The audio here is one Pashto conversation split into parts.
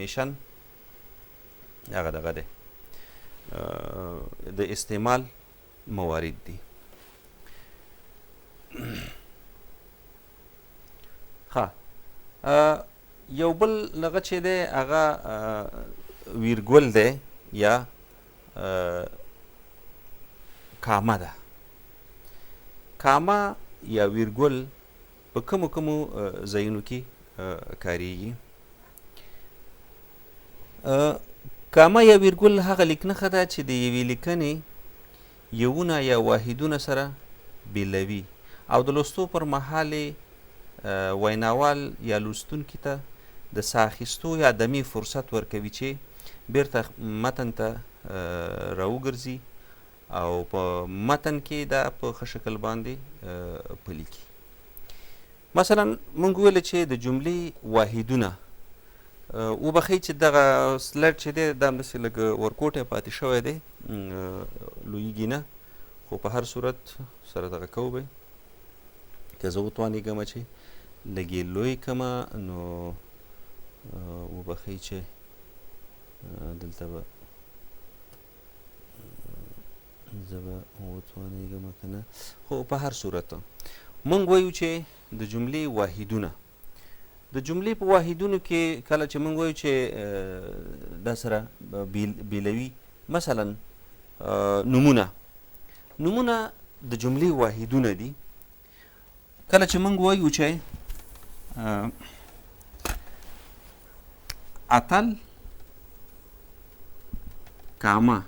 میشن هغه دغه دی د استعمال موارد دي. ها یو بل لغه چې دی هغه ویرګول دی یا کامه ده. کامه یا ویرګول په کومو ځایونو کې کاریږي؟ کامه یا ویرګول هغه لیکنښه ده چې د یوې لیکنې یوونه یا واحدونه سره بیلوي او د لوستو پر مهال ویناوال یا لوستونکي ته د ساه اخیستو یا دمې فرصت ورکوي چې بیرته متن ته راوګرځي او په متن کې دا په ښه شکل باندې پلي کړي. مثلا موږ ویل چې د جملې واحدونه وبخئ چې دغه سلایډ چې دی دا همداسې لږ ورکوټی پاتې شوی دی لویږي نه، خو په هر صورت سره دغه کوو به که زه وتوانېږم چې لږ یې لوی کړمه نو وبخئ چې دلته به زه به وتوانېږم که نه، خو په هر صورت موږ وایو چې د جملې واحدونه د جملې په واحدونو کې کله چې موږ وایو چې دا سره بیلوي، مثلا نومونه د جملې واحدونه دي. کله چې موږ وایو چې اتل کامه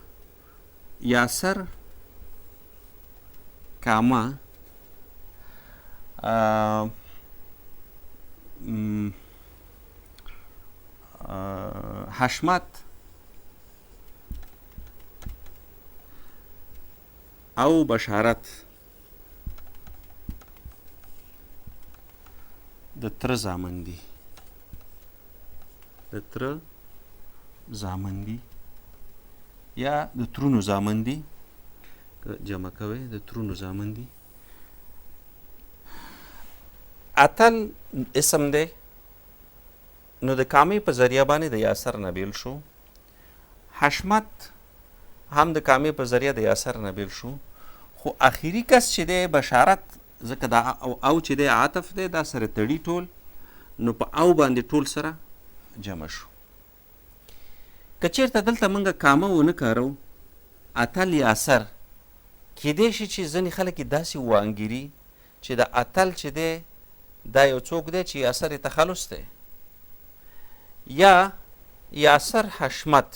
یاسر کامه حشمت او بشارت د تره زامن دي. د تره زامن دي یا د ترونو زامن دي، جمع کوئ د ترونو زامن دي. اتل اسم دی نو د کامې په ذریعه باندې د یاسر نه بیل شو. حشمت هم د کامې په ذریعه د یاسر نه بیل شو، خو اخیری کس چې دی بشارت، ځکه دا او چې دی عطف دی دا سره تړي ټول، نو په او باندې ټول سره جمع شو. که چېرته دلته موږ کامه ونه کارو اتل یاسر، کیدای شي چې ځینې خلک یې داسې وانګیري چې د اتل چې دی دا یو څوک دی چې یاسر یې تخلص دی، یا یاسر حشمت،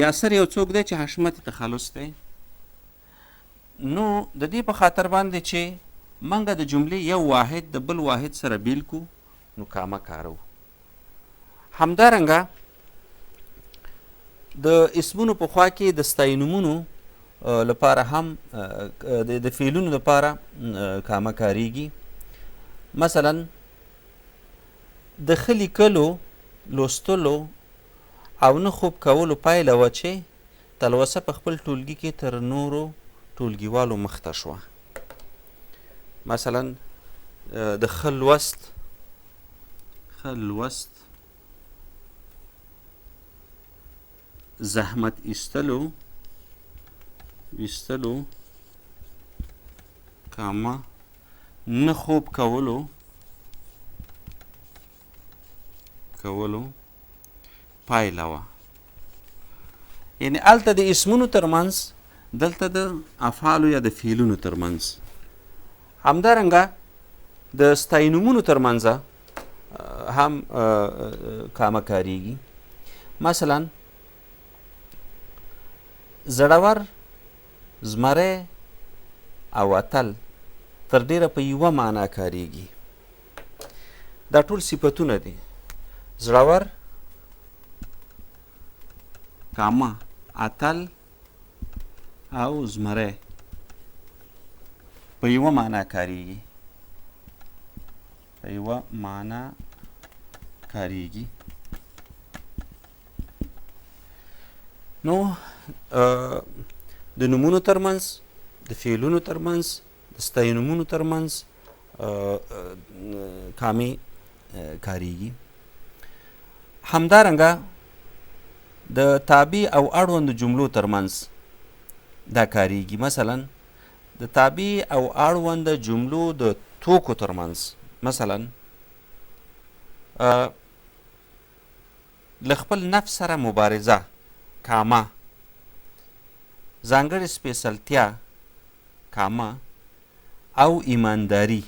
یاسر یو څوک دی چې حشمت یې تخلص دی. نو د دې په خاطر باندې چې موږ د جملې یو واحد د بل واحد سره بیل کو نو کامه کارو. همدارنګه د اسمونو په خوا کې د ستاینومونو لپاره هم د فعلونو لپاره کامه کاریږي. مثلا د ښه لیکلو، لوستلو او نه خوب کولو پایله وه چې تلوسه په خپل ټولګي کې تر نورو ټولګیوالو مخته شوه. مثلا د ښه لوست زحمت ایستلو کامه نه خوب کولو پایله وه. یعنی هلته د اسمونو ترمنځ، دلته د افعالو یا د فعلونو ترمنځ. همدارنګه د ستاینومونو ترمنځ هم کامه کاریږي. مثلا زړور، زمری او اتل تر ډیره په یوه معنا کاریږي. دا ټول صفتونه دي. زړور، کامه، اتل او زمری په یوه معنا کاریږي. نو د نومونو ترمنځ، د فعلونو ترمنځ، د ستاینومونو ترمنځ کامې کاریږي. همدارنګه د تابع او اړوند جملو ترمنځ دا کاریږي. مثلا د تابع او اړوند جملو د توکو ترمنځ، مثلا له خپل نفس سره مبارزه، کامه، ځانګړې سپېڅلتیا، کامه، او ایمانداري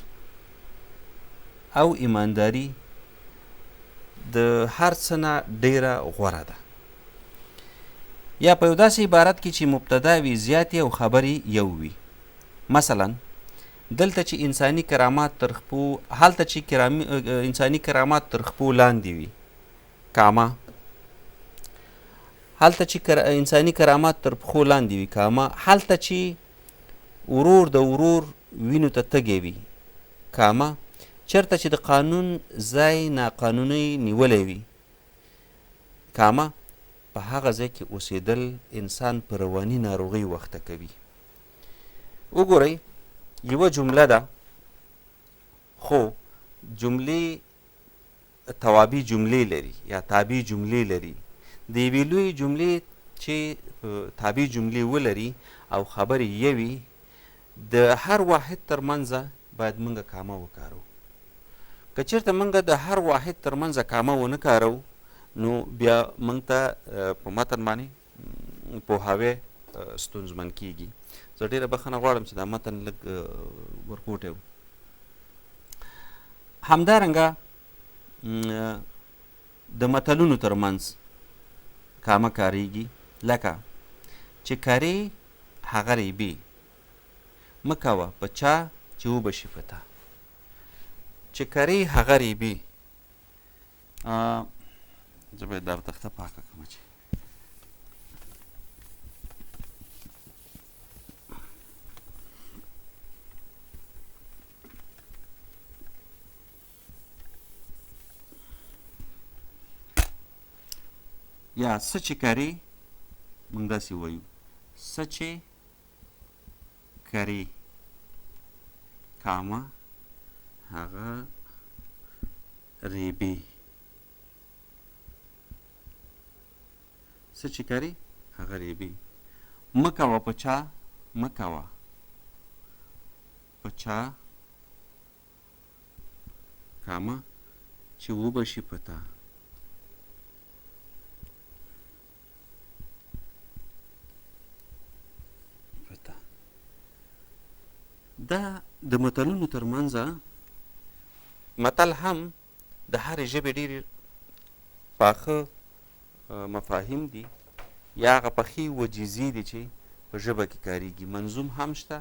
د هر څه نه ډیره غوره ده. یا په یو داسې عبارت کې چې مبتدا وي زیاتې او خبرې یو وي. مثلا دلته چې انساني کرامات تر خپو، هلته چې انساني کرامات تر خپو لاندې وي، کامه. هلته چې انساني کرامات تر پښو لاندې وي، کامه. هلته چې ورور د ورور وینو ته تږی وي، کامه. چېرته چې د قانون ځای ناقانوني نیولی وي، کامه. په هغه ځای کې اوسېدل انسان په رواني ناروغۍ وخته کوي. وګورئ، یوه جمله ده، خو جملې توابع جملې لري یا تابع جملې لري. د یوې لویې جملې چې تابع جملې ولري او خبرې یوي، د هر واحد ترمنځ باید موږ کامه وکارو. که چېرته موږ د هر واحد ترمنځ کامه ونه کارو، نو بیا موږ ته په متن باندې پوهاوی ستونزمن کیږي. زه ډېره بخښنه غواړم چې دا متن لږ ورکوټی و. همدارنګه د متلونو ترمنځ کامه کاریږي، لکه چې کرې هغه ریبې، مه کوه په چا چې وبشي په تا. چې کرې هغه ریبې، زه باید دا تخته پاکه کړم چې یا څه چې کرې، موږ داسې وایو څه چې کرې، کامه هغه ریبې. څه چې کرې هغه ریبې. مه کوه په چا، مه کوه په چا، کامه چې وبشي په تا. دا د متلونو ترمنځ متل هم د هرې ژبې ډېر پاخه مفاهیم دي یا هغه پخې وجیزې دي چې په ژبه کې کاریږي. منظوم هم شته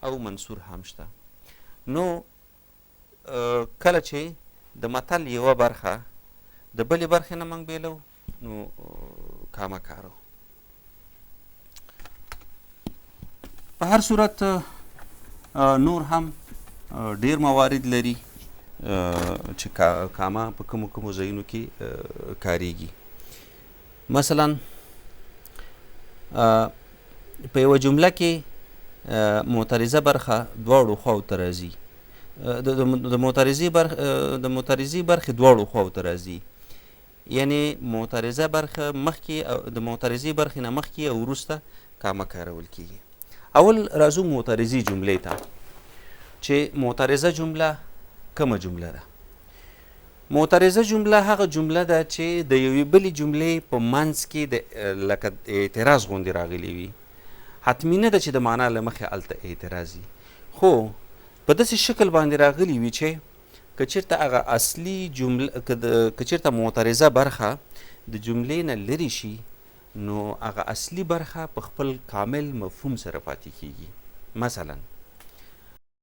او منثور هم شته. نو کله چې د متل یوه برخه د بلې برخې نه موږ بیلو، نو کامه کارو. په هر صورت نور هم ډیر موارد لري چې کامه په کومو ځایونو کې کاریږي. مثلا په یوه جمله کې معترضه برخه دواړو خواو ته راځي، د معترضې برخې دواړو خواو ته راځي. یعنی معترضه برخه مخکې، د معترضې برخې نه مخکې او وروسته کامه کارول کیږي. اول راځو معترضې جملې ته، چې معترضه جمله کومه جمله ده؟ معترضه جمله هغه جمله ده چې د یوې بلې جملې په منځ کې لکه اعتراض غوندې راغلی وي. حتمي نه ده چې د معنا له مخې هلته اعتراض وي، خو په داسې شکل باندې راغلی وي چې که چېرته هغه اصلي جمله، که چېرته معترضه برخه د جملې نه لرې شي، نو هغه اصلي برخه په خپل کامل مفهوم سره پاتې کیږي. مثلا